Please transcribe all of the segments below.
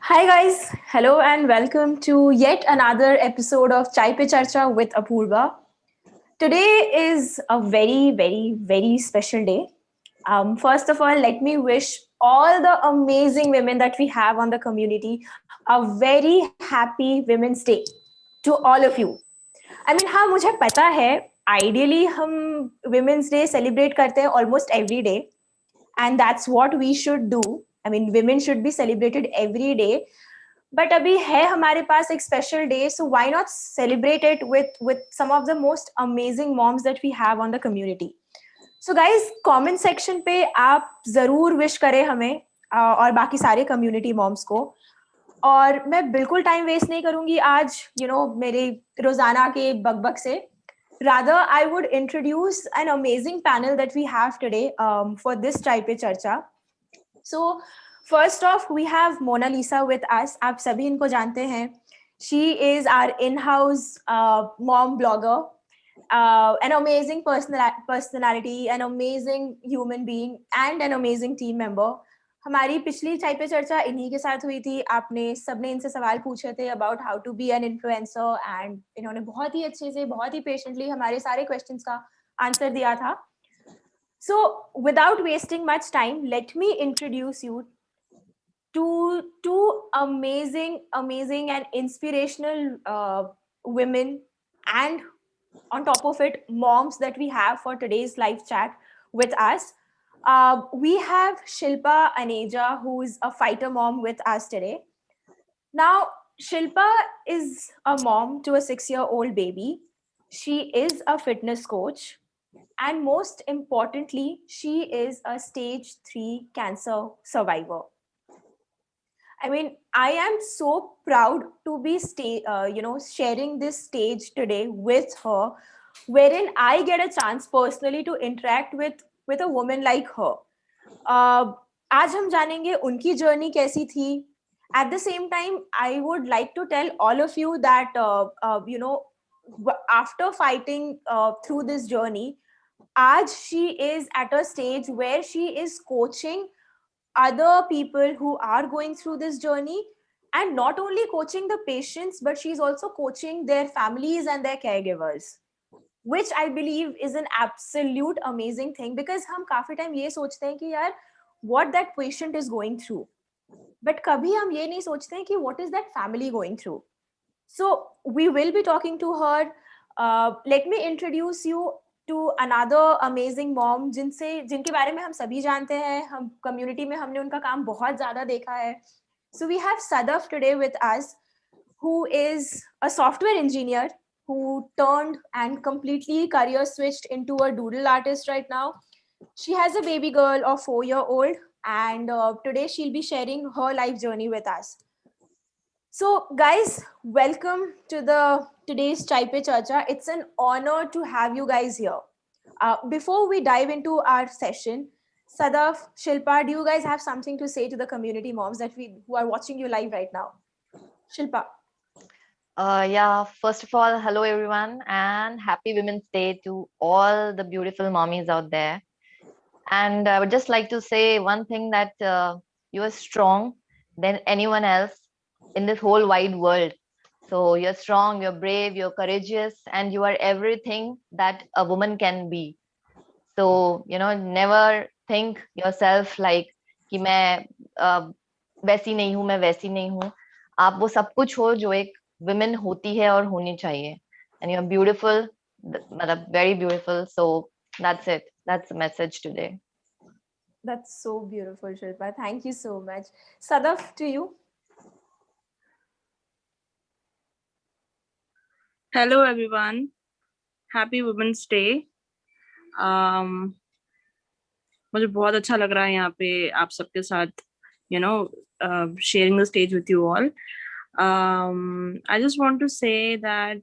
Hi guys, hello and welcome to yet another episode of Chai Pe Charcha with Apurva. Today is a very special day. First of all, let me wish all the amazing women that we have on the community a very happy Women's Day to all of you. I mean, हाँ मुझे पता है ideally हम Women's Day celebrate करते हैं almost every day and that's what we should do. I mean, women should be celebrated every day. But अभी है हमारे पास एक special day so why not celebrate it with some of the most amazing moms that we have on the community. So guys comment section पे आप जरूर wish करें हमें और बाकी सारे कम्युनिटी मॉम्स को. और मैं बिल्कुल टाइम वेस्ट नहीं करूंगी आज मेरे रोजाना के बकबक से. Rather, I would introduce an amazing panel that we have today for this Chai Pe Charcha. So, first off, we have Mona Lisa with us. आप सभी इनको जानते हैं. She is our in-house mom blogger, an amazing personality, an amazing human being, and an amazing team member. हमारी पिछली चाय पे चर्चा इन्हीं के साथ हुई थी. आपने सबने इनसे सवाल पूछे थे about how to be an influencer, and इन्होंने बहुत ही अच्छे से बहुत ही पेशेंटली हमारे सारे क्वेश्चंस का आंसर दिया था. So, without wasting much time, let me introduce you to two amazing and inspirational women, and on top of it, moms that we have for today's live chat with us. We have Shilpa Aneja, who is a fighter mom with us today. Now, Shilpa is a mom to a 6-year-old baby. She is a fitness coach. And most importantly, she is a stage 3 cancer survivor. I mean, I am so proud to be sharing this stage today with her, wherein I get a chance personally to interact with a woman like her. आज हम जानेंगे उनकी journey कैसी थी. At the same time, I would like to tell all of you that after fighting through this journey, आज she is at a stage where she is coaching other people who are going through this journey, and not only coaching the patients, but she's also coaching their families and their caregivers, which I believe is an absolute amazing thing, because हम काफी time ये सोचते हैं कि यार what that patient is going through, but कभी हम ये नहीं सोचते हैं कि what is that family going through. So we will be talking to her. Let me introduce you to another amazing mom जिनके बारे में हम सभी जानते हैं. हम community में हमने उनका काम बहुत ज़्यादा देखा है. So we have Sadaf today with us, who is a software engineer who turned and completely career switched into a doodle artist right now. She has a baby girl of 4-year-old, and today she'll be sharing her life journey with us. So guys, welcome to today's Chai Pe Charcha. It's an honor to have you guys here. Before we dive into our session, Sadaf, Shilpa, do you guys have something to say to the community moms who are watching you live right now? Shilpa. Yeah, first of all, hello everyone, and happy Women's Day to all the beautiful mommies out there. And I would just like to say one thing, that you are strong than anyone else in this whole wide world. So you're strong, you're brave, you're courageous, and you are everything that a woman can be. So, never think yourself like कि मैं वैसी नहीं हूँ, मैं वैसी नहीं हूँ. आप वो सब कुछ हो जो एक women होती है और होनी चाहिए. And you're beautiful, very beautiful. So that's it. That's the message today. That's so beautiful, Shilpa. Thank you so much. Sadaf, to you. Hello everyone. Happy Women's Day. मुझे बहुत अच्छा लग रहा है यहाँ पे आप सबके साथ sharing the stage with you all. I just want to say that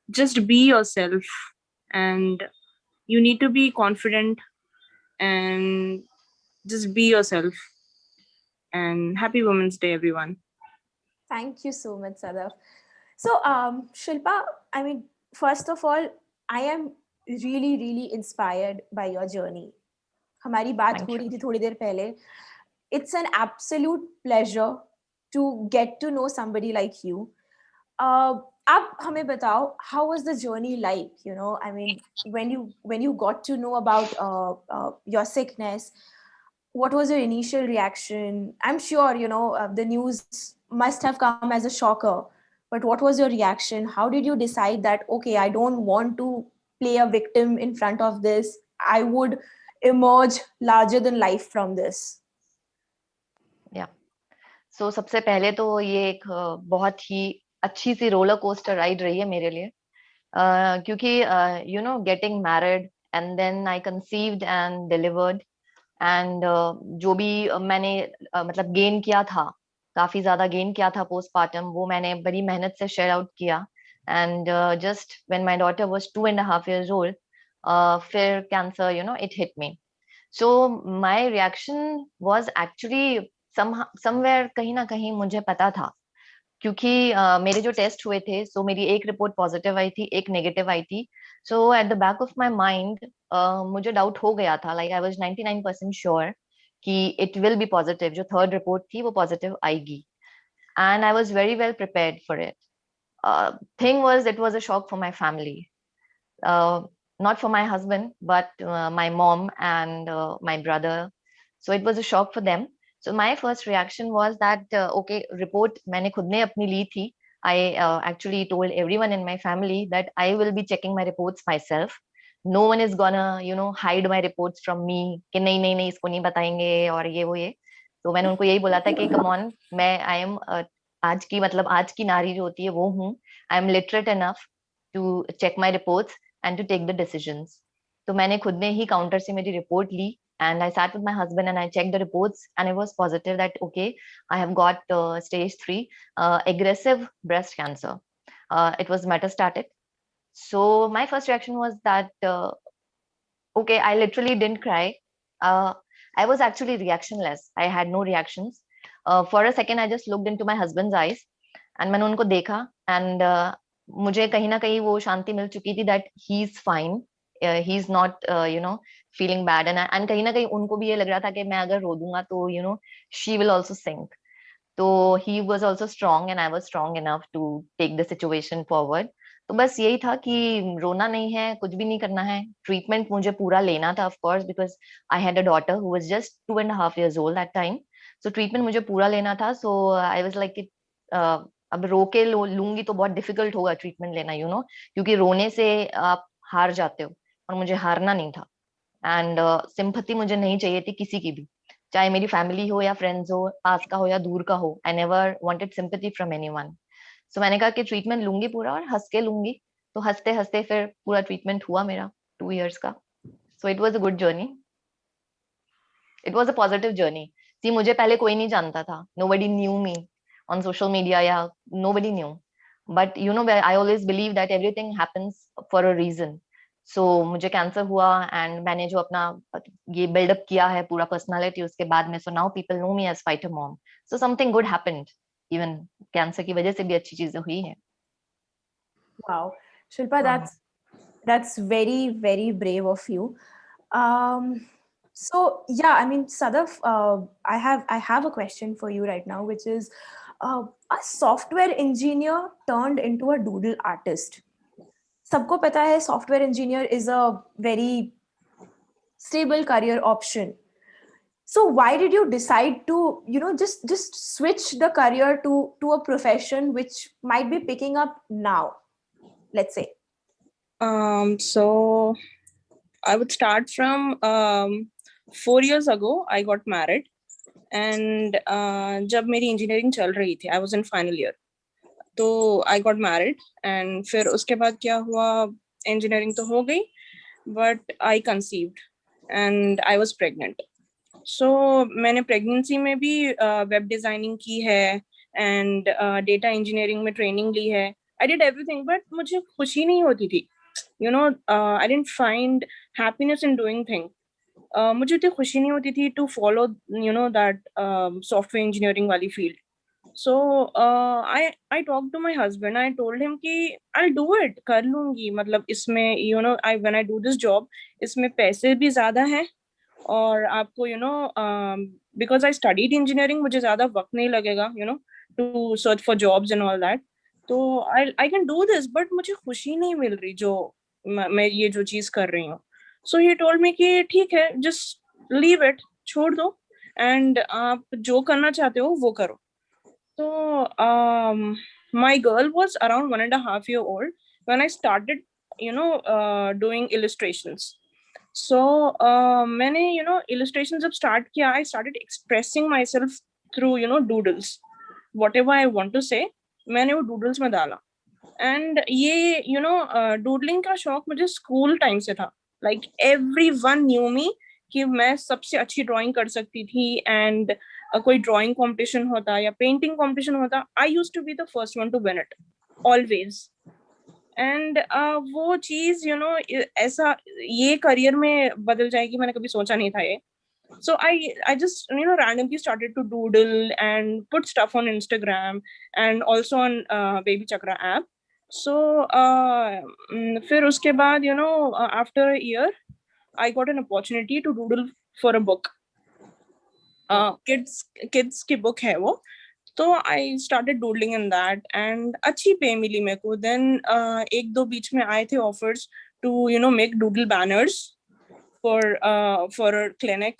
just be yourself, and you need to be confident, and just be yourself. And happy Women's Day, everyone. Thank you so much, Sadaf. So, Shilpa, I mean, first of all, I am really inspired by your journey. हमारी बात हो रही थी थोड़ी देर पहले. It's an absolute pleasure to get to know somebody like you. अब हमें बताओ, how was the journey like? I mean, when you got to know about your sickness, what was your initial reaction? I'm sure the news must have come as a shocker, but what was your reaction? How did you decide that, okay, I don't want to play a victim in front of this, I would emerge larger than life from this? या सो सबसे पहले तो ये एक बहुत ही अच्छी सी roller coaster ride रही है मेरे लिए, क्योंकि getting married and then I conceived and delivered, and जो भी मैंने मतलब गेन किया था, काफी ज्यादा गेन किया था पोस्टपार्टम, वो मैंने बड़ी मेहनत से शेयर आउट किया. And just when my daughter was 2.5 years old, फिर cancer it hit me. So my reaction was actually somewhere, कहीं ना कहीं मुझे पता था, क्योंकि मेरे जो टेस्ट हुए थे, सो मेरी एक रिपोर्ट पॉजिटिव आई थी, एक नेगेटिव आई थी. So at the back of my mind मुझे डाउट हो गया था, लाइक आई वाज 99% श्योर कि इट विल बी पॉजिटिव, जो थर्ड रिपोर्ट थी वो पॉजिटिव आएगी. And I was very well prepared for it. Thing was, it was a shock for my family, not for my husband, but my mom and my brother. So it was a shock for them. So my first reaction was that, okay, report मैंने खुद ने अपनी ली थी. I actually told everyone in my family that I will be checking my reports myself. No one is gonna, hide my reports from me. कि नहीं नहीं नहीं इसको नहीं बताएंगे और ये वो ये. तो मैंने उनको यही बोला था कि come on, मैं I am आज की नारी जो होती है वो हूँ. I am literate enough to check my reports and to take the decisions. तो मैंने खुद ने ही काउंटर से मेरी रिपोर्ट ली, and I sat with my husband and I checked the reports, and it was positive that okay, I have got stage 3 aggressive breast cancer. It was metastatic. So my first reaction was that okay, I literally didn't cry. uh, I was actually reactionless. I had no reactions. For a second I just looked into my husband's eyes and मैंने उनको देखा, and मुझे कहीं ना कहीं वो शांति मिल चुकी थी that he is fine, he is not feeling bad, and कहीं ना कहीं उनको भी ये लग रहा था कि मैं अगर रो दूंगा तो she will also sink. तो he was also strong and I was strong enough to take the situation forward. तो बस यही था कि रोना नहीं है, कुछ भी नहीं करना है. ट्रीटमेंट मुझे पूरा लेना था, of course, because I had a daughter who was just 2.5 years old that time. So treatment मुझे पूरा लेना था. सो आई वाज लाइक, अब रो के लूंगी तो बहुत डिफिकल्ट होगा ट्रीटमेंट लेना, क्योंकि रोने से आप हार जाते हो, और मुझे हारना नहीं था. एंड सिंपैथी मुझे नहीं चाहिए थी किसी की भी, चाहे मेरी फैमिली हो या फ्रेंड्स हो, पास का हो या दूर का हो. I never wanted sympathy from anyone. So मैंने कहा कि ट्रीटमेंट लूंगी पूरा, और हंस के लूंगी. तो हंसते हंसते फिर पूरा ट्रीटमेंट हुआ मेरा 2 years का. So it was a good journey. It was a positive journey. See, मुझे पहले कोई नहीं जानता था. Nobody knew me on social media, या nobody knew. But I always believe that everything happens for a reason. So मुझे cancer हुआ, and मैंने जो अपना ये बिल्डअप किया है पूरा पर्सनालिटी उसके बाद में, so now people know me as fighter mom. So something good happened. Even cancer की वजह से भी अच्छी चीजें हुई है. Wow, Shilpa, हाँ. that's very, very brave of you. So yeah, I mean, Sadaf, I have a question for you right now, which is, a software engineer turned into a doodle artist. सबको पता है software engineer is a very stable career option. So why did you decide to just switch the career to a profession which might be picking up now, let's say? So I would start from 4 years ago. I got married, and जब मेरी engineering चल रही थी, I was in final year. तो I got married, and फिर उसके बाद क्या हुआ, engineering तो हो गई, but I conceived and I was pregnant. So मैंने pregnancy में भी web designing की है, and data engineering में training ली है. I did everything, but मुझे खुशी नहीं होती थी. I didn't find happiness in doing things. मुझे इतनी खुशी नहीं होती थी to follow that software engineering वाली field. So I talked to my husband. I told him कि I'll do it, कर लूंगी. मतलब इसमें when I do this job, इसमें पैसे भी ज्यादा हैं, और आपको बिकॉज आई स्टडीड इंजीनियरिंग, मुझे ज्यादा वक्त नहीं लगेगा to search for jobs and all that, तो I can do this, but मुझे खुशी नहीं मिल रही जो मैं ये जो चीज कर रही हूँ. सो ही टोल्ड मी कि ठीक है, जस्ट लीव इट, छोड़ दो, एंड आप जो करना चाहते हो वो करो. तो my girl was around 1.5 year old when I started doing illustrations. So मैंने illustration जब start किया, I started expressing myself through doodles. Whatever I want to say, मैंने वो doodles में डाला. एंड ये डूडलिंग का शौक मुझे स्कूल टाइम से था. लाइक एवरीवन न्यू मी कि मैं सबसे अच्छी ड्राइंग कर सकती थी. एंड कोई ड्राइंग कंपटीशन होता या पेंटिंग कंपटीशन होता, I used to be the first one to win it always. And वो चीज ऐसा ये करियर में बदल जाएगी मैंने कभी सोचा नहीं था ये. So I just randomly started to doodle and put stuff on Instagram and also on BabyChakra app. So फिर उसके बाद after a year I got an opportunity to doodle for a book. Kids की book है वो. तो I started doodling in that and अच्छी पे मिली मेरे को. Then एक दो बीच में आए थे offers to make doodle banners for a clinic.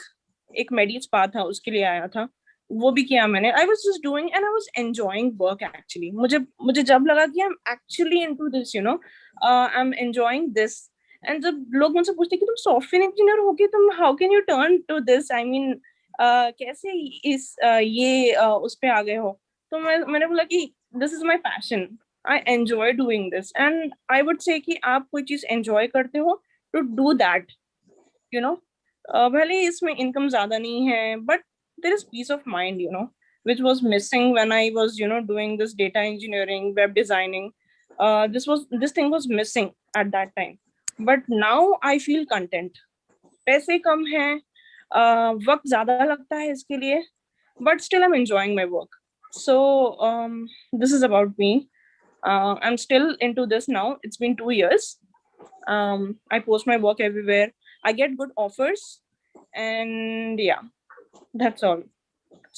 एक मेडी स्पा था, उसके लिए आया था, वो भी किया मैंने. I was just doing and I was enjoying work actually. मुझे जब लगा कि I am actually into this, I am enjoying this. And जब लोग मुझसे पूछते कि तुम सॉफ्टवेयर इंजीनियर हो गए, तुम how can you turn to this, I mean कैसे उस पे आ गए हो, तो मैंने बोला कि this is my passion, I enjoy doing this. And I would से कि आप कोई चीज एंजॉय करते हो टू डू दैट. भले इसमें इनकम ज्यादा नहीं है, but there is peace of mind, which was missing when I was doing this data engineering, web designing. This thing was missing at that time, but now I feel content. पैसे कम हैं, वक्त ज्यादा लगता है इसके लिए, but still I'm enjoying my work. So this is about me. I'm still into this now. It's been 2 years. I post my work everywhere. I get good offers, and yeah, that's all.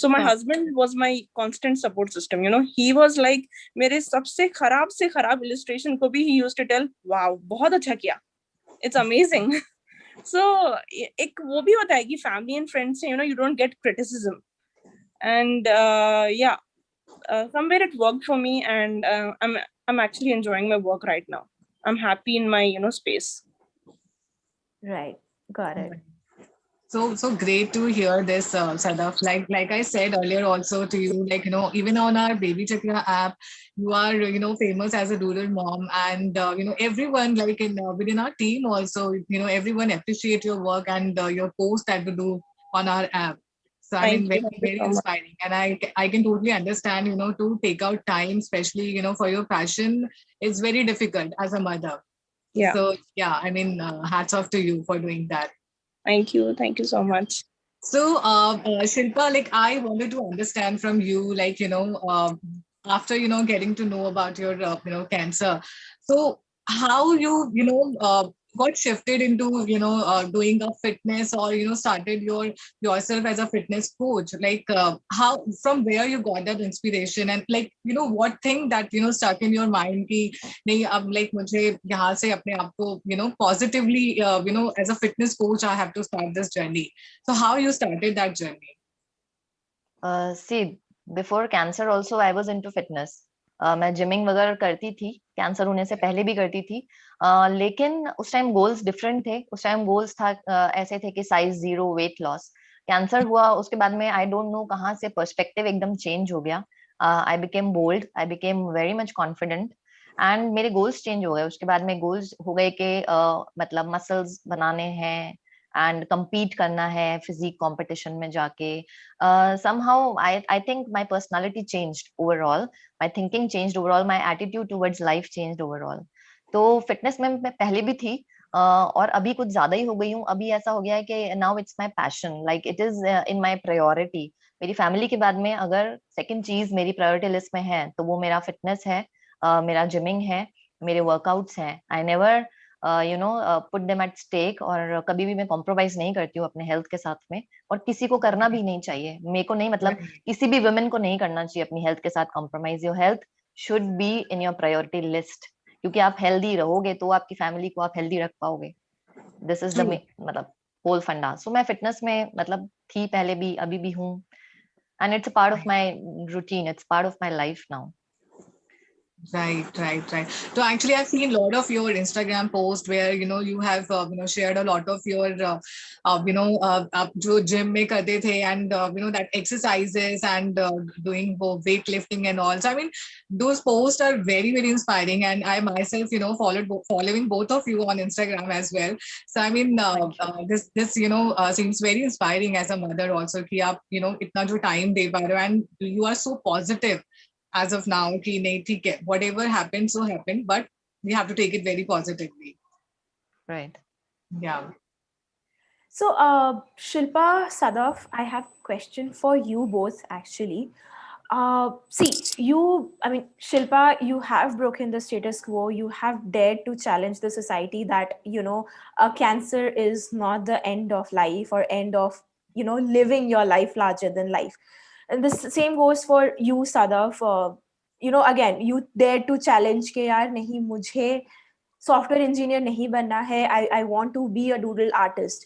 So my husband was my constant support system. He was like, मेरे सबसे खराब से खराब illustration को भी he used to tell, wow, बहुत अच्छा किया, it's amazing. So एक वो भी होता है कि family and friends से you don't get criticism. And yeah, somewhere it worked for me, and I'm actually enjoying my work right now. I'm happy in my space. Right, got it. So great to hear this, Sadaf. Like I said earlier also to you, even on our BabyChakra app, you are famous as a doodle mom, and everyone within our team also, everyone appreciate your work and your post that you do on our app. So I mean, very inspiring, and I can totally understand. To take out time, especially for your passion, is very difficult as a mother. Yeah. So yeah, I mean, hats off to you for doing that. Thank you so much. So Shilpa, I wanted to understand from you, after getting to know about your cancer, so how you got shifted into doing a fitness, or started yourself as a fitness coach, how, from where you got that inspiration, and what thing that stuck in your mind ki nahi ab mujhe yahan se apne aap ko positively as a fitness coach I have to start this journey. So how you started that journey? See, before cancer also I was into fitness. मैं gymming वगैरह करती थी, cancer होने से पहले भी करती थी. लेकिन उस टाइम गोल्स डिफरेंट थे. उस टाइम गोल्स था ऐसे थे कि साइज 0, वेट लॉस. कैंसर हुआ उसके बाद में आई डोंट नो कहाँ से पर्सपेक्टिव एकदम चेंज हो गया. I became bold, I became very much confident, and मेरे गोल्स चेंज हो गए. उसके बाद में गोल्स हो गए कि मतलब मसल्स बनाने हैं एंड compete करना है फिजिक कंपटीशन में जाके. somehow I think my personality changed overall, my thinking changed overall, my attitude towards life changed overall. तो फिटनेस में मैं पहले भी थी और अभी कुछ ज्यादा ही हो गई हूँ. अभी ऐसा हो गया है कि now it's my passion, like it is in my priority. मेरी फैमिली के बाद में अगर सेकंड चीज मेरी प्रायोरिटी लिस्ट में है तो वो मेरा फिटनेस है, मेरा जिमिंग है, मेरे वर्कआउट्स हैं. I never put them at stake, और कभी भी मैं कॉम्प्रोमाइज नहीं करती हूँ अपने हेल्थ के साथ में, और किसी को करना भी नहीं चाहिए, मेरे को नहीं, मतलब किसी भी वुमेन को नहीं करना चाहिए अपनी हेल्थ के साथ compromise. Your health should be in your priority list, क्योंकि आप हेल्दी रहोगे तो आपकी फैमिली को आप हेल्दी रख पाओगे। दिस इज द मतलब होल फंडा। सो मैं फिटनेस में मतलब थी पहले भी, अभी भी हूँ, and it's a part of my routine, it's part of my life now. Right. So actually, I've seen a lot of your Instagram posts where you have shared a lot of your आप जो gym में करते थे, and that exercises and doing weightlifting and all. So I mean, those posts are very very inspiring, and I myself following both of you on Instagram as well. So I mean, this seems very inspiring as a mother also कि आप इतना जो time दे पा रहे हो, and you are so positive as of now कि नहीं ठीक है, whatever happened so happened, but we have to take it very positively. Right. Yeah. So Shilpa, Sadaf, I have a question for you both actually. See, Shilpa, you have broken the status quo. You have dared to challenge the society that cancer is not the end of life or end of living your life larger than life. And the same goes for you, Sadaf. Again, you dare to challenge ke yaar nahi, mujhe software engineer nahi banna hai. I want to be a doodle artist.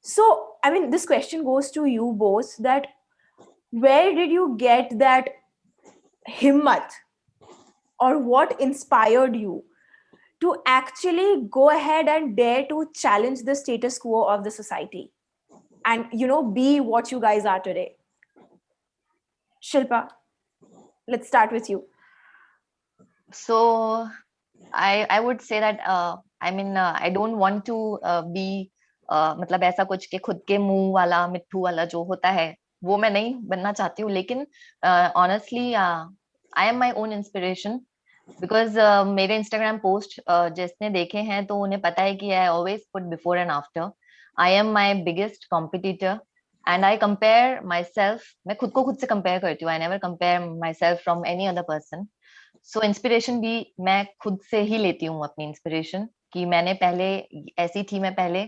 So I mean, this question goes to you both, that where did you get that himmat, or what inspired you to actually go ahead and dare to challenge the status quo of the society and be what you guys are today? Shilpa, let's start with you. So I would say that I don't want to be मतलब ऐसा कुछ कि खुद के मुंह वाला मिट्ठू वाला जो होता है वो मैं नहीं बनना चाहती हूँ, लेकिन honestly I am my own inspiration, because मेरे इंस्टाग्राम पोस्ट जिसने देखे हैं तो उन्हें पता है कि I always put before and after. I am my biggest competitor and I compare my self, मैं खुद को खुद से कंपेयर करती हूँ, I never compare my self from any other person. So inspiration भी मैं खुद से ही लेती हूँ अपनी इंस्पिरेशन, कि मैंने पहले ऐसी थी, मैं पहले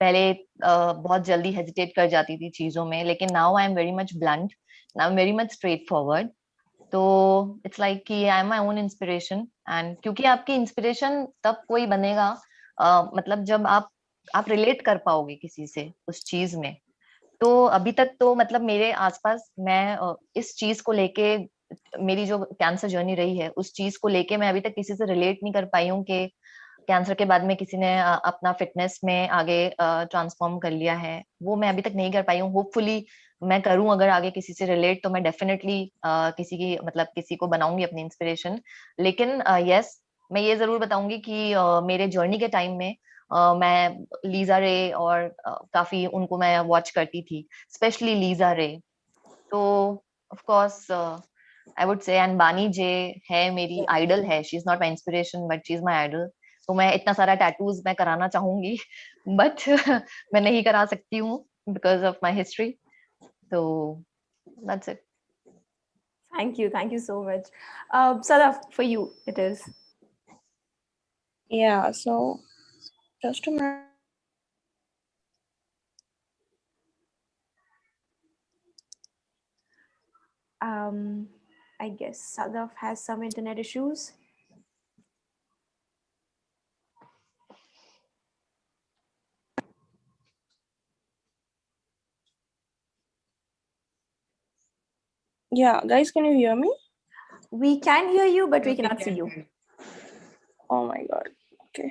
पहले बहुत जल्दी हेजिटेट कर जाती थी चीजों में, लेकिन now I am very much blunt, now I am very much straight forward. तो इट्स लाइक कि I am my own inspiration, and क्योंकि आपकी इंस्पिरेशन तब कोई बनेगा मतलब जब आप रिलेट कर पाओगे किसी से उस चीज में। तो अभी तक तो मतलब मेरे आसपास मैं इस चीज को लेके, मेरी जो कैंसर जर्नी रही है उस चीज को लेके मैं अभी तक किसी से रिलेट नहीं कर पाई हूँ कि कैंसर के बाद में किसी ने अपना फिटनेस में आगे ट्रांसफॉर्म कर लिया है, वो मैं अभी तक नहीं कर पाई हूँ। होपफुली मैं करूं अगर आगे किसी से रिलेट, तो मैं डेफिनेटली किसी की मतलब किसी को बनाऊंगी अपनी इंस्पिरेशन। लेकिन यस, मैं ये जरूर बताऊंगी कि मेरे जर्नी के टाइम में मैं लीजा रे और काफी उनको मैं वॉच करती थी, स्पेशली लीजा रे। तो of course I would say, and Bani J है मेरी आइडल है, she is not my inspiration but she is my idol. तो मैं इतना सारा टैटूज मैं कराना चाहूंगी बट मैं नहीं करा सकती हूँ बिकॉज ऑफ माई हिस्ट्री। तो that's it. Thank you so much. Sadaf, for you it is. Yeah, so just a minute. I guess Sadaf has some internet issues. Yeah, guys, can you hear me? We can hear you, but we cannot see you. Oh my god. Okay.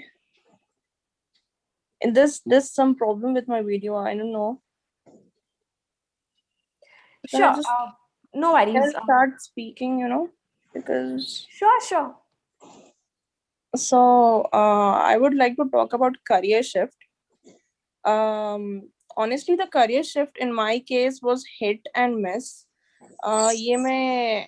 And there's some problem with my video. I don't know. Sure. No worries. Can I start speaking, because Sure. So I would like to talk about career shift. Honestly, the career shift in my case was hit and miss. ये मैं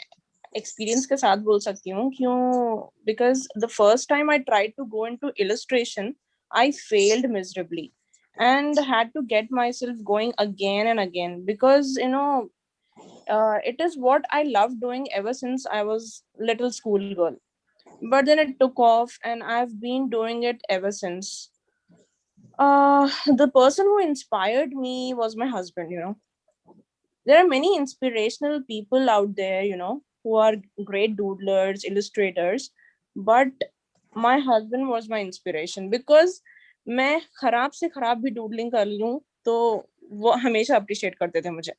experience के साथ बोल सकती हूँ क्यों, because the first time I tried to go into illustration, I failed miserably and had to get myself going again and again, because it is what I love doing ever since I was little school girl. but then it took off, and I've been doing it ever since. The person who inspired me was my husband. There are many inspirational people out there, who are great doodlers, illustrators, but my husband was my inspiration because मैं खराब से खराब भी doodling कर लूं तो वो हमेशा appreciate करते थे मुझे.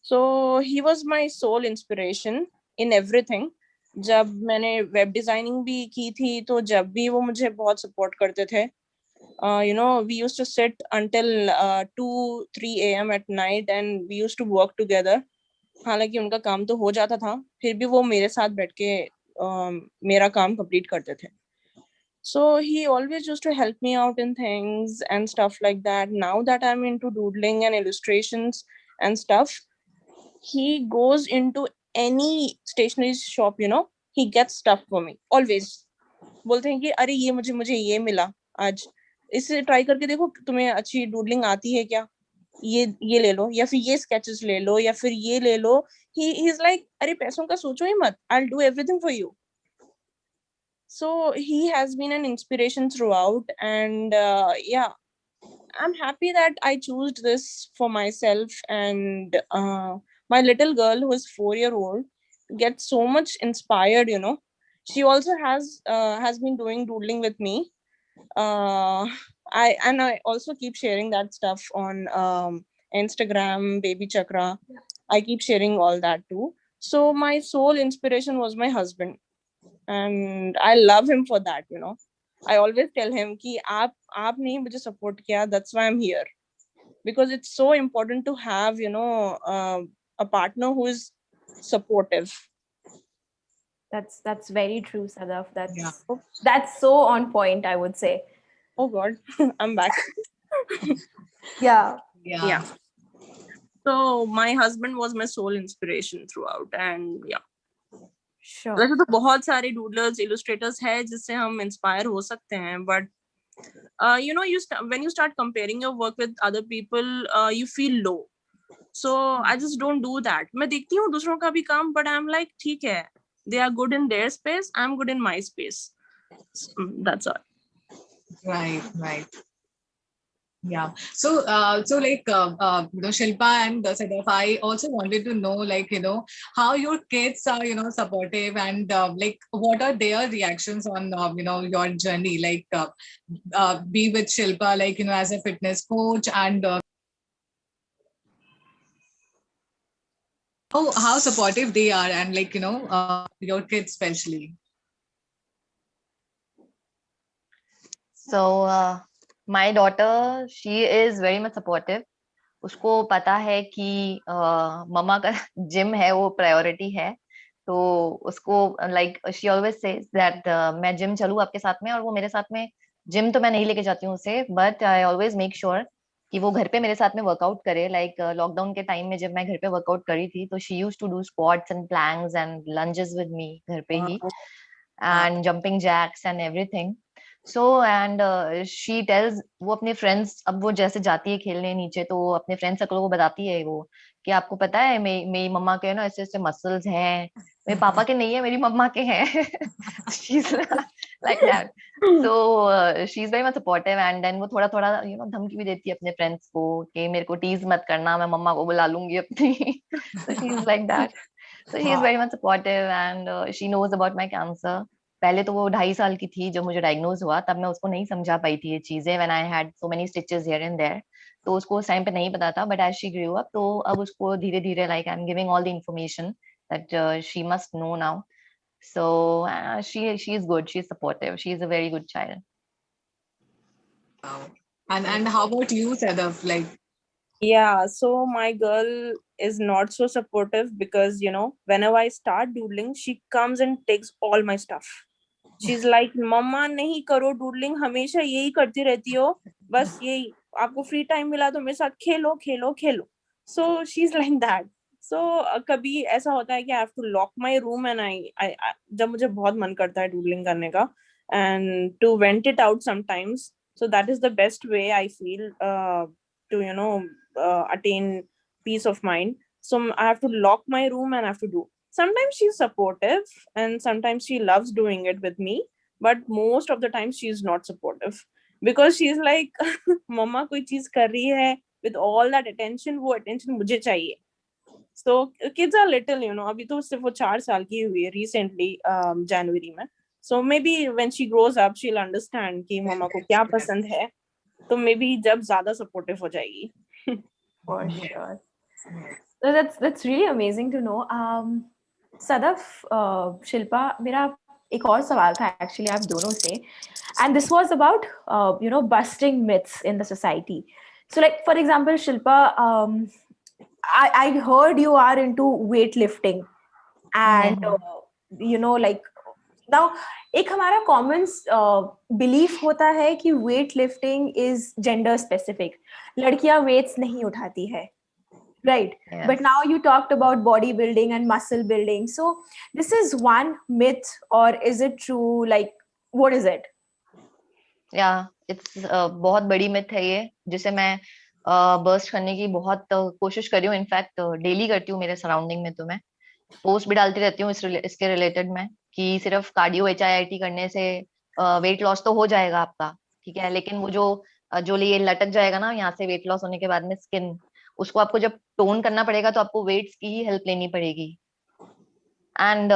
So he was my sole inspiration in everything. जब मैंने वेब डिजाइनिंग भी की थी तो जब भी वो मुझे बहुत सपोर्ट करते थे. We used to sit until 2-3 a.m. at night and we used to work together. हालांकि उनका काम तो हो जाता था, फिर भी वो मेरे साथ बैठ के मेरा काम कंप्लीट करते थे. So he always used to help me out in things and stuff like that. Now that I'm into doodling and illustrations and stuff, he goes into any stationery shop, he gets stuff for me always. बोलते हैं कि अरे ये मुझे ये मिला आज, इसे ट्राई करके देखो तुम्हें अच्छी डूडलिंग आती है क्या, ये ले लो, या फिर ये स्केचेस ले लो, या फिर ये ले लो. ही इज लाइक अरे पैसों का सोचो ही मत, I will do everything for you. So he has been an inspiration throughout, and yeah, I'm happy that I chose this for myself. And my little girl, who is 4-year-old, gets so much inspired. She also has been doing doodling with me. I also keep sharing that stuff on Instagram, BabyChakra. I keep sharing all that too. So my sole inspiration was my husband, and I love him for that. I always tell him कि आपने ही मुझे support किया, that's why I'm here. Because it's so important to have a partner who is supportive. That's very true, Sadaf. Yeah. That's so on point, I would say. Oh God, I'm back. Yeah. Yeah. So my husband was my sole inspiration throughout, and yeah. Sure. वैसे तो बहुत सारे doodlers, illustrators हैं जिससे हम inspire हो सकते हैं, but when you start comparing your work with other people, you feel low. So I just don't do that. मैं देखती हूँ दूसरों का भी काम, but I'm like ठीक है, they are good in their space, I'm good in my space. So, that's all. Right. Yeah. So, like, Shilpa and Sadaf, I also wanted to know, like, how your kids are, supportive, and like, what are their reactions on, your journey, like, be with Shilpa, like, as a fitness coach, and how supportive they are, and like, your kids especially. So my daughter, she is very much supportive. उसको पता है कि मम्मा का gym है वो priority है, तो उसको like she always says that मैं जिम चलूँ आपके साथ में, और वो मेरे साथ में जिम तो मैं नहीं लेके जाती हूँ उसे, but I always make sure कि वो घर पे मेरे साथ में वर्कआउट करे. लाइक लॉकडाउन के टाइम में जब मैं घर पे वर्कआउट करी थी तो she used to do squats and planks and lunges with me घर पे ही, and jumping jacks and everything. So and she tells, वो अपने फ्रेंड्स, अब वो जैसे जाती है खेलने नीचे तो वो अपने फ्रेंड्स सर्कल को बताती है वो कि आपको पता है मेरी मम्मा के ना ऐसे ऐसे मसल्स हैं, मेरे पापा के नहीं है, मेरी मम्मा के हैं. She's like that. So she is very much supportive, and then वो थोड़ा थोड़ा धमकी भी देती है अपने फ्रेंड्स को कि मेरे को टीज मत करना, मैं मम्मा को बुला लूंगी अपनी. So she is like that. So she is very much supportive, and she knows about my cancer. पहले तो वो 2.5 साल की थी जब मुझे डायग्नोज हुआ, तब मैं उसको नहीं समझा पाई थी ये चीजें, when I had so many stitches here and there. तो उसको उस टाइम पे नहीं पता था, but as she grew up, तो अब उसको धीरे धीरे like I am giving all the information that she must know now. So she is good. She is supportive. She is a very good child. Wow. And how about you, Sadaf? Like, Yeah, so my girl is not so supportive because whenever I start doodling, she comes and takes all my stuff. She's like, मम्मा नहीं करो doodling, हमेशा यही करती रहती हो, बस यही, आपको फ्री टाइम मिला तो मेरे साथ खेलो खेलो खेलो. So she's like that. So कभी ऐसा होता है कि I have to lock my room, and I जब मुझे बहुत मन करता है डूडलिंग करने का, and to vent it out sometimes. So that is the best way I feel to attain peace of mind. So I have to lock my room and I have to do. sometimes she's supportive and sometimes she loves doing it with me, but most of the time she's not supportive because she's like mama koi cheez kar rahi hai with all that attention, wo attention mujhe chahiye. So kids are little, अभी तो सिर्फ वो 4 साल की हुई है recently, जनवरी में. So maybe when she grows up she'll understand कि मम्मा को क्या पसंद है, तो maybe जब ज्यादा supportive हो जाएगी. For sure. So that's really amazing to know. Sadaf, Shilpa, मेरा एक और सवाल था actually आप दोनों से, and this was about busting myths in the society. So like for example, Shilpa, I heard you are into weightlifting, and like now एक हमारा common belief होता है कि weightlifting is gender specific. लड़कियां weights नहीं उठाती है. Right. Yes. But now you talked about bodybuilding and muscle building. So this is one myth, or is it true? Like, what is it? Yeah, it's बहुत बड़ी myth है ये, जिसे मैं बर्स्ट करने की बहुत कोशिश कर रही हूँ. इनफैक्ट डेली करती हूँ. मेरे सराउंडिंग में तो मैं पोस्ट भी डालती रहती हूँ इसके रिलेटेड में, कि सिर्फ कार्डियो HIIT करने से वेट लॉस तो हो जाएगा आपका, ठीक है, लेकिन वो जो ये लटक जाएगा ना यहाँ से वेट लॉस होने के बाद में स्किन, उसको आपको जब टोन करना पड़ेगा तो आपको वेट्स की ही हेल्प लेनी पड़ेगी. And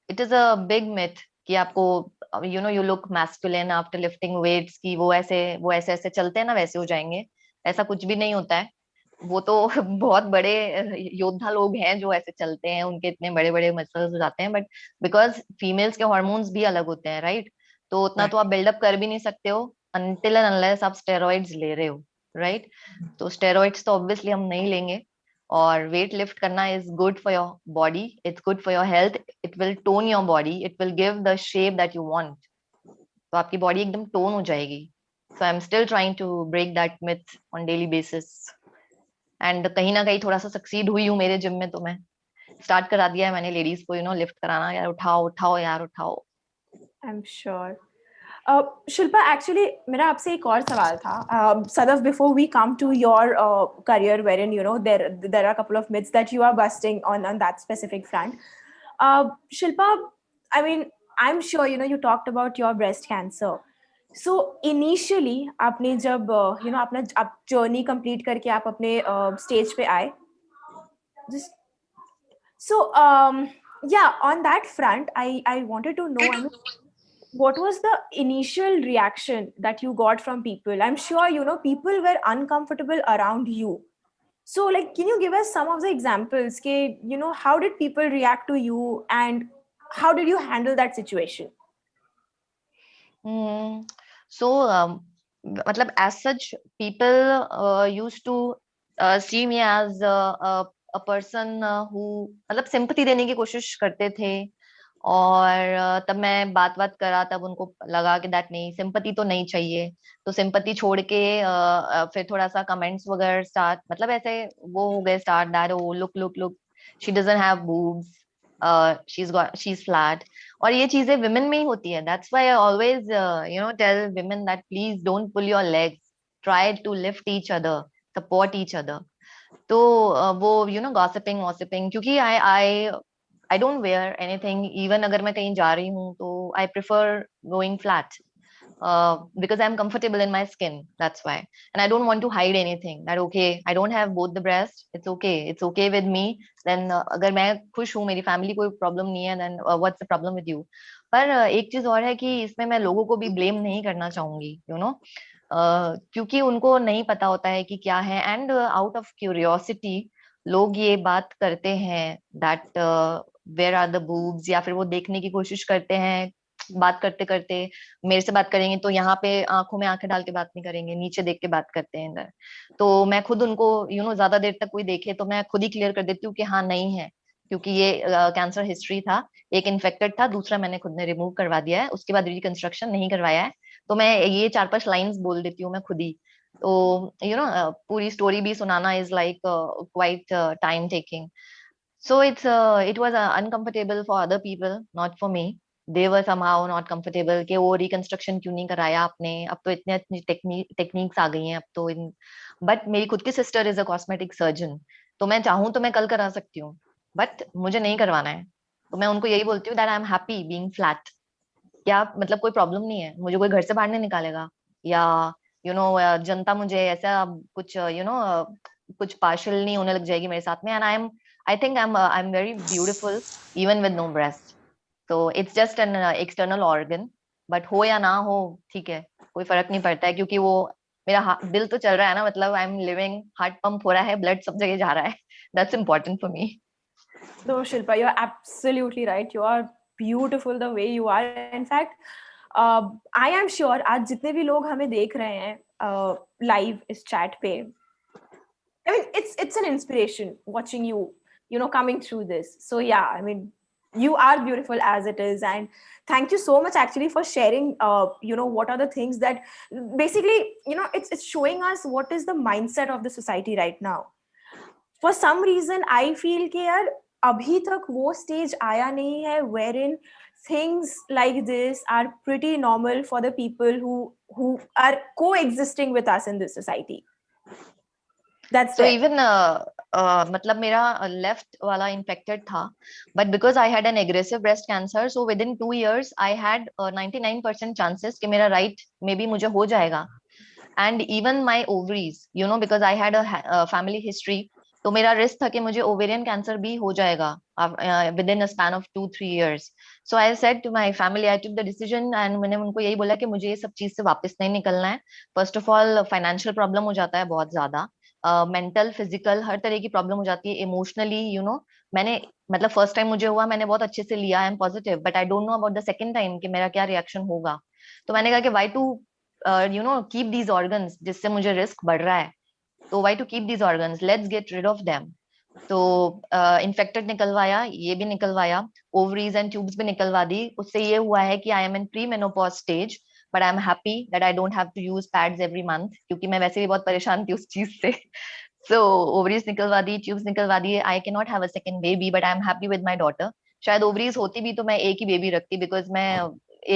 it is a big myth कि आपको you look masculine after lifting weights, की वो ऐसे चलते हैं ना वैसे हो जाएंगे. ऐसा कुछ भी नहीं होता है. वो तो बहुत बड़े योद्धा लोग हैं जो ऐसे चलते हैं, उनके इतने बड़े बड़े मसल्स हो जाते हैं, बट बिकॉज फीमेल्स के हार्मोन्स भी अलग होते हैं, राइट? तो उतना तो आप बिल्डअप कर भी नहीं सकते हो अनटिल एंड अनलेस आप स्टेरॉइड्स ले रहे हो, राइट? तो स्टेरॉइड्स तो ऑब्वियसली हम नहीं लेंगे. और वेट लिफ्ट करना is good for your body, it's good for your health, it will tone your body, it will give the shape that you want. तो आपकी बॉडी एकदम टोन हो जाएगी. So I am still trying to break that myth on daily basis. And कहीं ना कहीं थोड़ा सा सक्सीड हुई हूँ मेरे जिम में. तो मैं स्टार्ट करा दिया है मैंने लेडीज को लिफ्ट कराना. यार उठाओ उठाओ यार उठाओ. I'm sure. Shilpa, actually, मेरा आपसे एक और सवाल था. Sadaf, before we come to your career, wherein there are a couple of myths that you are busting on that specific front. Shilpa, I mean, I'm sure you talked about your breast cancer. So initially, आपने जब अपना आप journey complete करके आप अपने stage पे आए. So yeah, on that front, I wanted to know. I mean, what was the initial reaction that you got from people? I'm sure people were uncomfortable around you. So like, can you give us some of the examples? How did people react to you, and how did you handle that situation? So मतलब as such people used to see me as a person who मतलब sympathy देने की कोशिश करते थे. और तब मैं बात करा, तब उनको लगा कि दैट नहीं, सिंपैथी तो नहीं चाहिए. तो सिंपैथी छोड़ के फिर थोड़ा सा कमेंट्स वगैरह स्टार्ट, मतलब ऐसे वो हो गए start that oh look she doesn't have boobs, she is flat. और ये चीजें विमेन में ही होती है. That's why I always tell women that please don't pull your legs, try to lift each other, support each other. तो वो gossiping वॉसिपिंग, क्योंकि I don't wear anything. Even अगर मैं कहीं जा रही हूँ तो I prefer going flat because I'm comfortable in my skin. That's why. And I don't want to hide anything. That okay, I don't have both the breasts. It's okay with me. Then अगर मैं खुश हूँ, मेरी family कोई problem नहीं है, then what's the problem with you? पर एक चीज और है कि इसमें मैं लोगों को भी blame नहीं करना चाहूंगी, क्योंकि उनको नहीं पता होता है कि क्या है. एंड आउट ऑफ क्यूरियोसिटी लोग ये बात करते हैं that where are the boobs, या फिर वो देखने की कोशिश करते हैं. बात करते करते मेरे से बात करेंगे तो यहाँ पे आंखों में आंखें डाल के बात नहीं करेंगे, नीचे देख के बात करते हैं इधर. तो मैं खुद उनको ज्यादा देर तक कोई देखे तो मैं खुद ही क्लियर कर देती हूँ कि हाँ नहीं है, क्योंकि ये कैंसर हिस्ट्री था, एक इन्फेक्टेड था, दूसरा मैंने खुद ने रिमूव करवा दिया है, उसके बाद रिकंस्ट्रक्शन नहीं करवाया है. तो मैं ये 4-5 लाइंस बोल देती हूँ मैं खुद ही. तो पूरी स्टोरी भी सुनाना is like quiet time taking. So it was uncomfortable for other people, not for me. They were somehow not comfortable कि वो रिकंस्ट्रक्शन क्यों नहीं कराया आपने, अब तो इतने इतनी टेक्निक्स आ गई हैं अब तो. बट मेरी खुद की sister is a cosmetic surgeon, तो मैं चाहूँ तो मैं कल करा सकती हूँ. बट मुझे नहीं करवाना है। तो मैं उनको यही बोलती हूँ that I am happy being flat. क्या मतलब कोई प्रॉब्लम नहीं है, मुझे कोई घर से बाहर नहीं निकालेगा, या जनता मुझे ऐसा कुछ कुछ पार्शल नहीं होने लग जाएगी मेरे साथ में। And I think I am very beautiful even with no breast. तो it's just an external organ, but हो या ना हो ठीक है, कोई फर्क नहीं पड़ता है, क्योंकि वो मेरा दिल तो चल रहा है ना, मतलब I am living, heart pump हो रहा है, ब्लड सब जगह जा रहा है। That's important for me. No, Shilpa, you're absolutely right. You are beautiful the way you are. In fact, I am sure आज जितने भी लोग हमें देख रहे हैं लाइव इस चैट पे, I mean, it's an inspiration watching you, coming through this. So yeah, I mean, you are beautiful as it is, and thank you so much actually for sharing. What are the things that basically, it's showing us what is the mindset of the society right now. For some reason I feel कि यार अभी तक वो stage आया नहीं है wherein things like this are pretty normal for the people who are coexisting with us in this society. That's So there. even मतलब मेरा लेफ्ट वाला इन्फेक्टेड था, but because I had an aggressive breast cancer, so with in 2 years I had 99% chances कि मेरा right में भी मुझे हो जाएगा। And even my ovaries because I had a family history, तो मेरा रिस्क था कि मुझे ओवेरियन कैंसर भी हो जाएगा within a span of 2-3 years। So I said to my family, I took the decision, and मैंने उनको यही बोला कि मुझे ये सब चीज से वापस नहीं निकलना है। First of all financial problem हो जाता है बहुत ज्यादा, मेंटल फिजिकल हर तरह की प्रॉब्लम हो जाती है, इमोशनली मैंने मतलब फर्स्ट टाइम मुझे हुआ, मैंने बहुत अच्छे से लिया, I am positive, but I don't know about the second time कि मेरा क्या रिएक्शन होगा। तो मैंने कहा कि why to keep these organs, जिससे मुझे रिस्क बढ़ रहा है, तो why to keep these organs, let's get rid of them. तो इन्फेक्टेड निकलवाया, ये भी निकलवाया, ओवरीज एंड ट्यूब्स भी निकलवा दी। उससे ये हुआ है कि I am in pre menopause stage, but I am happy that I don't have to use pads every month, क्योंकि मैं वैसे भी बहुत परेशान थी उस चीज से। सो ओवरीज निकलवा दी, ट्यूब्स निकलवा दी, I can not have a second baby, but I am happy with my daughter. शायद ओवरीज होती भी तो मैं एक ही बेबी रखती, बिकॉज मैं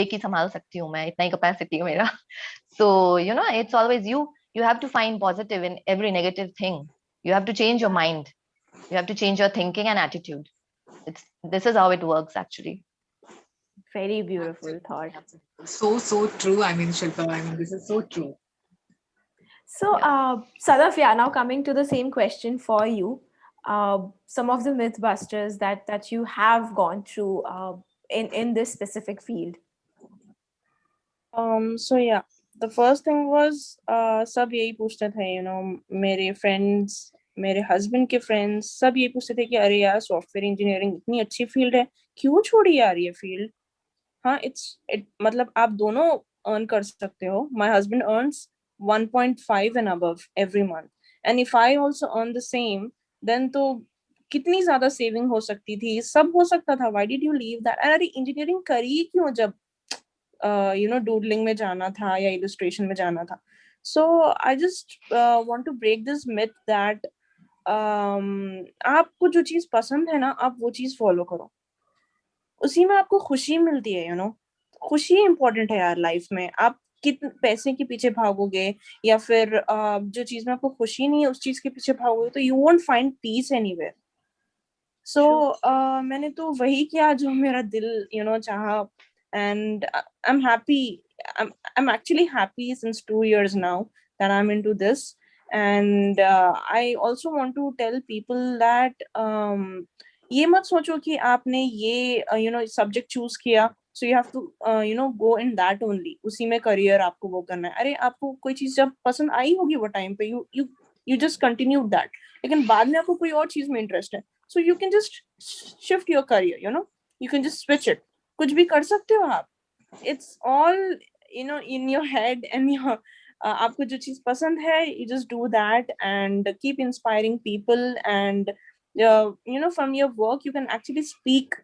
एक ही संभाल सकती हूँ, मैं इतना ही कैपेसिटी है मेरा। So it's always you have to find positive in every negative thing. You have to change your mind, you have to change your thinking and attitude. This is how it works actually. Very beautiful thought. Absolutely. So true. I mean, Shilpa, I mean, this is so true. So, Sadaf, yeah, now coming to the same question for you, some of the mythbusters that you have gone through in this specific field. So yeah, the first thing was सब यही पूछते थे, मेरे friends, मेरे husband के friends सब यही पूछते थे कि अरे यार सॉफ्टवेयर इंजीनियरिंग इतनी अच्छी फील्ड है, क्यों छोड़ी यार ये फील्ड। हाँ, मतलब आप दोनों earn कर सकते हो. My husband earns 1.5 and above every month, and if I also earn the same, then तो कितनी ज्यादा सेविंग हो सकती थी, सब हो सकता था. Why did you leave that? अरे इंजीनियरिंग करी क्यों जब डूडलिंग में जाना था या इलस्ट्रेशन में जाना था. So I just want to break this myth that आपको जो चीज पसंद है ना, आप वो चीज फॉलो करो, उसी में आपको खुशी मिलती है. खुशी इंपॉर्टेंट है यार लाइफ में. आप कितने पैसे के पीछे भागोगे या फिर जो चीज में आपको खुशी नहीं है उस चीज के पीछे भागोगे, तो you won't find peace anywhere. So मैंने तो वही किया जो मेरा दिल चाहा, and I'm happy. I'm actually happy since 2 years now that I'm into this, and I also want to tell people that ये मत सोचो कि आपने ये subject choose किया, so you have to go in that only, उसी में career आपको वो करना है. अरे आपको कोई चीज जब पसंद आई होगी वो टाइम पे you just continue that, लेकिन बाद में आपको कोई और चीज में इंटरेस्ट है, so you can just shift your career, you can just switch it. कुछ भी कर सकते हो आप. It's all in your head and your आपको जो चीज पसंद है, you just do that and keep inspiring people, and from your work you can actually speak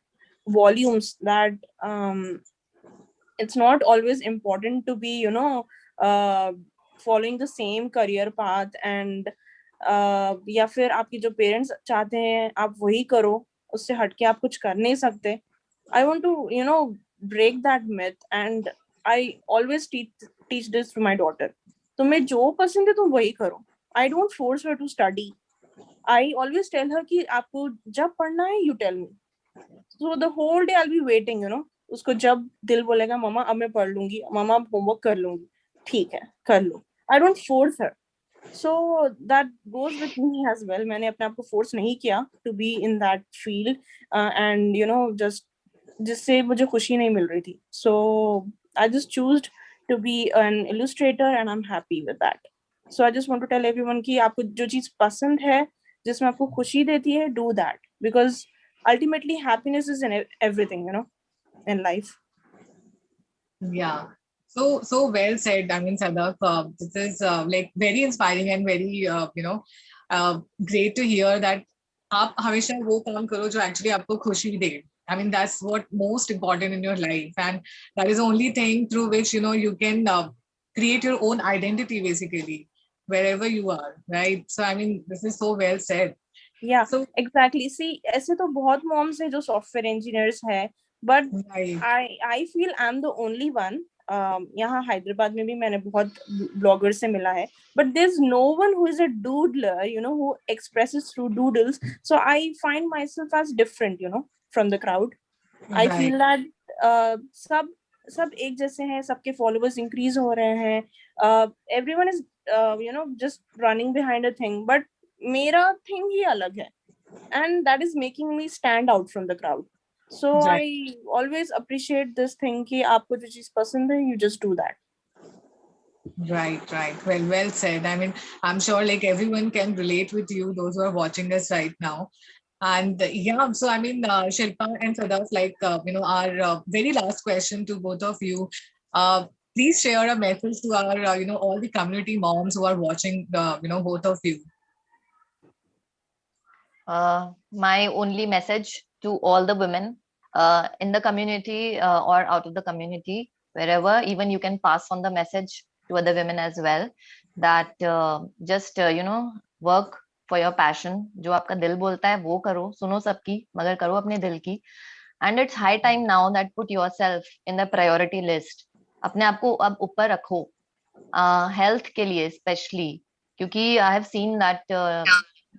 volumes that it's not always important to be following the same career path, and या फिर आपके जो parents चाहते हैं आप वही करो, उससे हटके आप कुछ कर नहीं सकते. I want to break that myth, and I always teach this to my daughter. तुम्हें जो पसंद है तुम वही करो. I don't force her to study. I always tell her कि आपको जब पढ़ना है you tell me. So the whole day I'll be waiting, you know. उसको जब दिल बोलेगा मम्मा अब मैं पढ़ लूंगी, मम्मा अब होमवर्क कर लूंगी, ठीक है कर लो. I don't force her. So that goes with me as well. मैंने अपने आप को force नहीं किया to be in that field, and you know just जिससे मुझे खुशी नहीं मिल रही थी. So I just chose to be an illustrator and I'm happy with that. So I just want to tell everyone कि आपको जो चीज पसंद है, जिसमें आपको खुशी देती है, do that, because ultimately happiness is in everything, you know, in life. Yeah. So well said. I mean, Sadak, this is like very inspiring and very great to hear that आप हमेशा वो काम करो जो actually आपको खुशी दे. I mean, that's what most important in your life, and that is the only thing through which you can create your own identity basically wherever you are, right? So I mean, this is so well said. Yeah, So exactly. See, ऐसे तो बहुत moms हैं जो software engineers हैं, but right, I feel I'm the only one. यहाँ हैदराबाद में भी मैंने बहुत ब्लॉगर से मिला है, but there's no one who is a doodler, you know, who expresses through doodles. So I find myself as different, you know, from the crowd. I right, feel that सब एक जैसे हैं, सबके followers increase हो रहे हैं. Everyone is just running behind a thing, but मेरा thing ही अलग है, and that is making me stand out from the crowd. So right. I always appreciate this thing कि आपको जो चीज पसंद है, you just do that. Right, right. Well said. I mean, I'm sure like everyone can relate with you, those who are watching us right now. And yeah, so I mean, Shilpa and Sadaf, like, our very last question to both of you. Uh, Please share a message to our, all the community moms who are watching, both of you. My only message to all the women in the community or out of the community, wherever, even you can pass on the message to other women as well, that just work for your passion. जो आपका दिल बोलता है वो करो, सुनो सबकी मगर करो अपने दिल की. And it's high time now that put yourself in the priority list. अपने आप को अब ऊपर रखो, health के लिए especially, क्योंकि I have seen that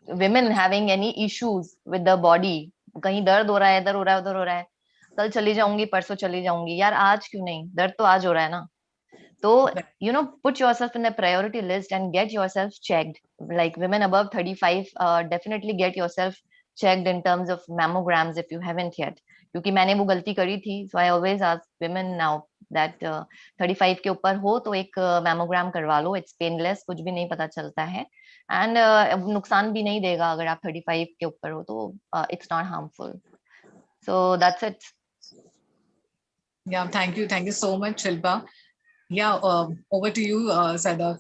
women having any issues with the body, कहीं दर्द हो रहा है, इधर हो रहा है, उधर हो रहा है, कल चली जाऊंगी, परसों चली जाऊंगी, यार आज क्यों नहीं, दर्द तो आज हो रहा है ना. So, put yourself in the priority list and get yourself checked. Like women above 35, definitely get yourself checked in terms of mammograms if you haven't yet. क्योंकि मैंने वो गलती करी थी. So I always ask women now that 35 के ऊपर हो तो एक मैमोग्राम करवा लो. It's painless, कुछ भी नहीं पता चलता है. And नुकसान भी नहीं देगा अगर आप 35 के ऊपर हो तो it's not harmful. So that's it. Yeah, thank you so much, Shilpa. Yeah, over to you, Sadaf.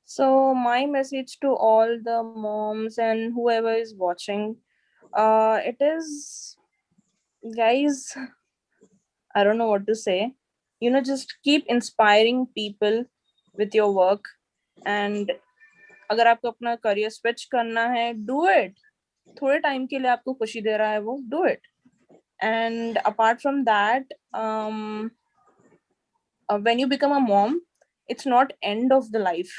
So my message to all the moms and whoever is watching, it is, guys, I don't know what to say. Just keep inspiring people with your work, and अगर आपको अपना career switch करना है, do it. थोड़े time के लिए आपको खुशी दे रहा है वो, do it. And apart from that, when you become a mom, it's not end of the life.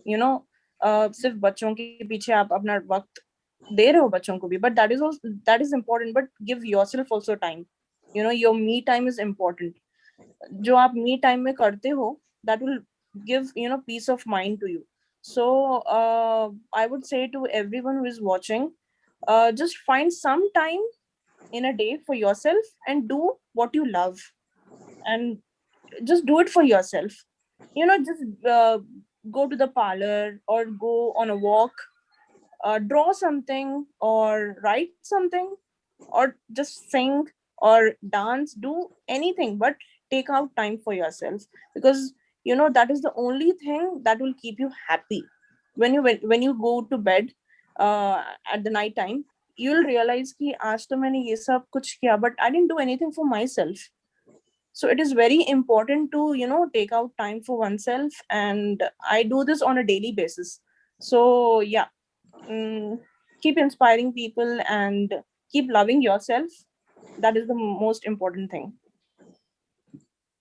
सिर्फ बच्चों के पीछे आप अपना वक्त दे रहे हो बच्चों को भी, but that is important, but give yourself also time. Your me time is important. जो आप me time में करते हो, that will give peace of mind to you. So I would say to everyone who is watching, just find some time in a day for yourself and do what you love, and just do it for yourself. Just go to the parlor or go on a walk, draw something or write something, or just sing or dance, do anything, but take out time for yourself, because that is the only thing that will keep you happy. When you go to bed at the night time, you'll realize कि आज तो मैंने ये सब कुछ किया, but I didn't do anything for myself. So it is very important to take out time for oneself, and I do this on a daily basis. So yeah, keep inspiring people and keep loving yourself. That is the most important thing.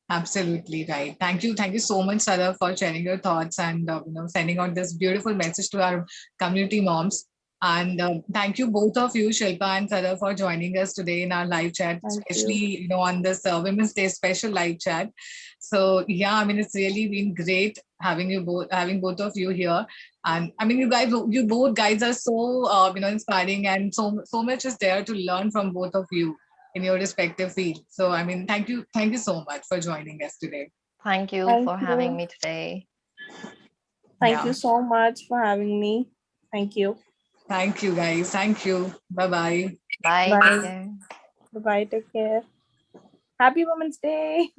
Absolutely right. Thank you so much, Sada, for sharing your thoughts and sending out this beautiful message to our community moms. And thank you both of you, Shilpa and Sada, for joining us today in our live chat, Thank you. especially on this Women's Day special live chat. So yeah, I mean it's really been great having both of you here. And I mean you both guys are so inspiring, and so much is there to learn from both of you in your respective field. So, I mean, thank you so much for joining us today. Thank you Thank for having you. me today. Thank you Yeah, so much for having me. Thank you. thank you guys. Thank you. Bye bye. Bye. Take Bye. care. Bye bye. Take care. Happy Women's Day.